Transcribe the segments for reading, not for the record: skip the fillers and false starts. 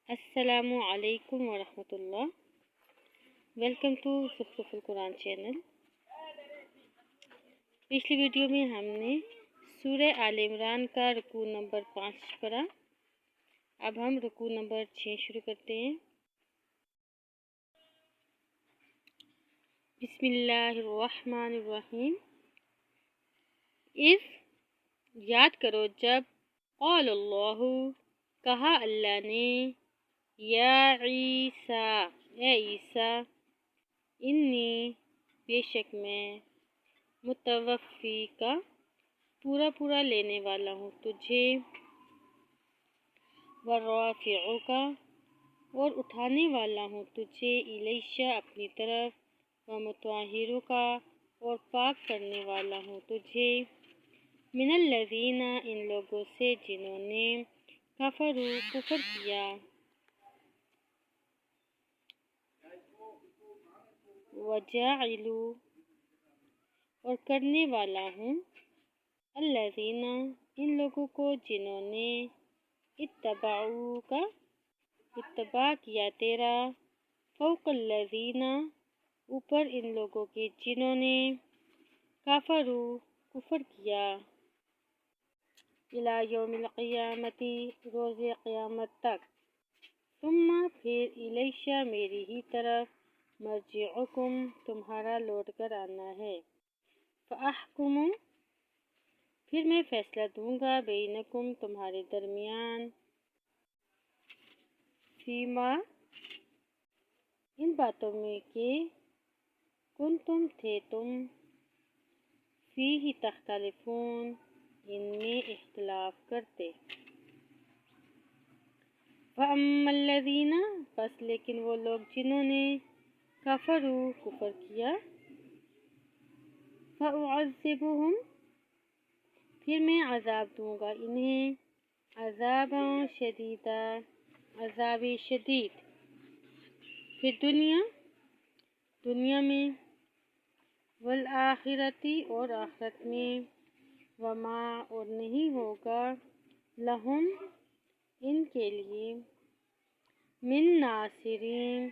السلام علیکم ورحمۃ اللہ۔ ویلکم ٹو زخرف القرآن چینل۔ پچھلی ویڈیو میں ہم نے سورہ آل عمران کا رکوع نمبر 5 پڑھا۔ اب ہم رکوع نمبر 6 شروع کرتے ہیں۔ بسم اللہ الرحمن الرحیم۔ اس یاد کرو جب قال اللہ کہا اللہ نے یا عیسیٰ اے عیسیٰ انی بے شک میں متوفی کا پورا لینے والا ہوں تجھے، ورافعو کا اور اٹھانے والا ہوں تجھے، الیشا اپنی طرف، ومطہرو کا اور پاک کرنے والا ہوں تجھے، من الذین ان لوگوں سے جنہوں نے کفروا کفر کیا، وجاعلو اور کرنے والا ہوں، الذین ان لوگوں کو جنہوں نے اتبعو کا اتباع کیا تیرا، فوق الذین اوپر ان لوگوں کے جنہوں نے کفروا کفر کیا، الی یوم القیامت روز قیامت تک، ثم پھر الیشا میری ہی طرف، مرجعکم تمہارا لوٹ کر آنا ہے، فاحکم پھر میں فیصلہ دوں گا، بینکم تمہارے درمیان، فیما ان باتوں میں کہ کنتم تھے تم، فیہ تختلفون ان میں اختلاف کرتے، فاما الذین پس لیکن وہ لوگ جنہوں نے کفروا کفر کیا، فاعذبہم پھر میں عذاب دوں گا انہیں، عذابا شدیدا عذاب شدید، پھر دنیا میں، والآخرتی اور آخرت میں، وما اور نہیں ہوگا، لہم ان کے لیے، من ناصرین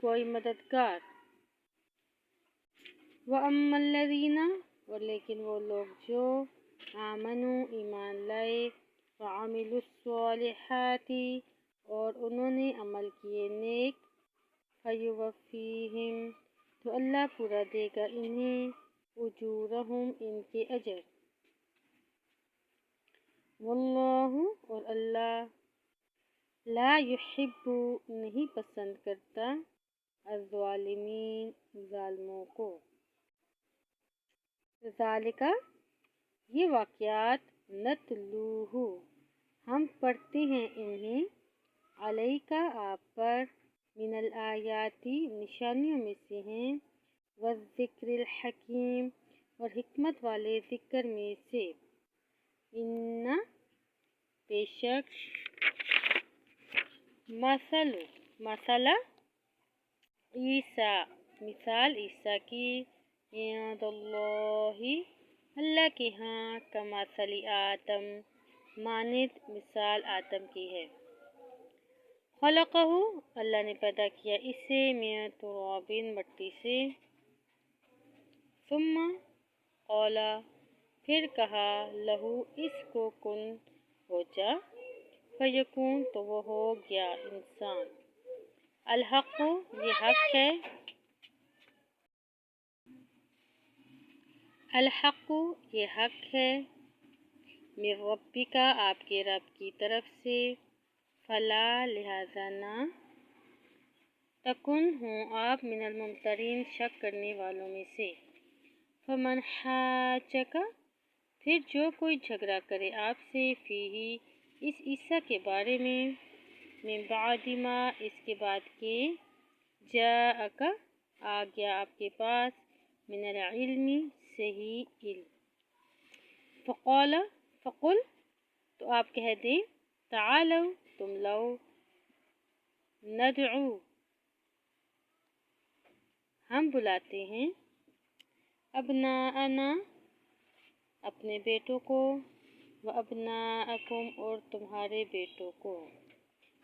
کوئی مددگار، وَأَمَّا الَّذِينَ اور لیکن وہ لوگ جو آمنوا ایمان لائے، وَعَمِلُوا الصَّالِحَاتِ اور انہوں نے عمل کیے نیک، فَيُوَفِّيهِمْ تو اللہ پورا دے گا انہیں، اجورہم ان کے اجر، واللہ اور اللہ، لا يحب نہیں پسند کرتا، الظالمین ظالموں کو، ذالک یہ واقعات، نتلوہ ہم پڑھتے ہیں انہیں، علیک آپ پر، من الآیات نشانیوں میں سے ہیں، والذکر الحکیم اور حکمت والے ذکر میں سے، ان بے شک، مثل عیسیٰ مثال عیسیٰ کی، عند اللہ اللہ کے ہاں، کمثل آدم مانند مثال آدم کی ہے، خلقہ اللہ نے پیدا کیا اسے، من تراب مٹی سے، ثم قال پھر کہا، لہو اس کو، کن ہو جا، فیکون تو وہ ہو گیا انسان، الحق یہ حق ہے، الحق یہ حق ہے، من ربک آپ کے رب کی طرف سے، فلا لہذا نہ، تکن ہوں آپ، من الممترین شک کرنے والوں میں سے، فمن حاجک پھر جو کوئی جھگڑا کرے آپ سے، فیہ اس عیسیٰ کے بارے میں، من بعد ما اس کے بعد کہ، جاءک آ گیا آپ کے پاس، من العلم صحیح علم، فقل تو آپ کہہ دیں، تعالو تم لو، ندعو ہم بلاتے ہیں، ابناءنا اپنے بیٹوں کو، وابناءکم اور تمہارے بیٹوں کو،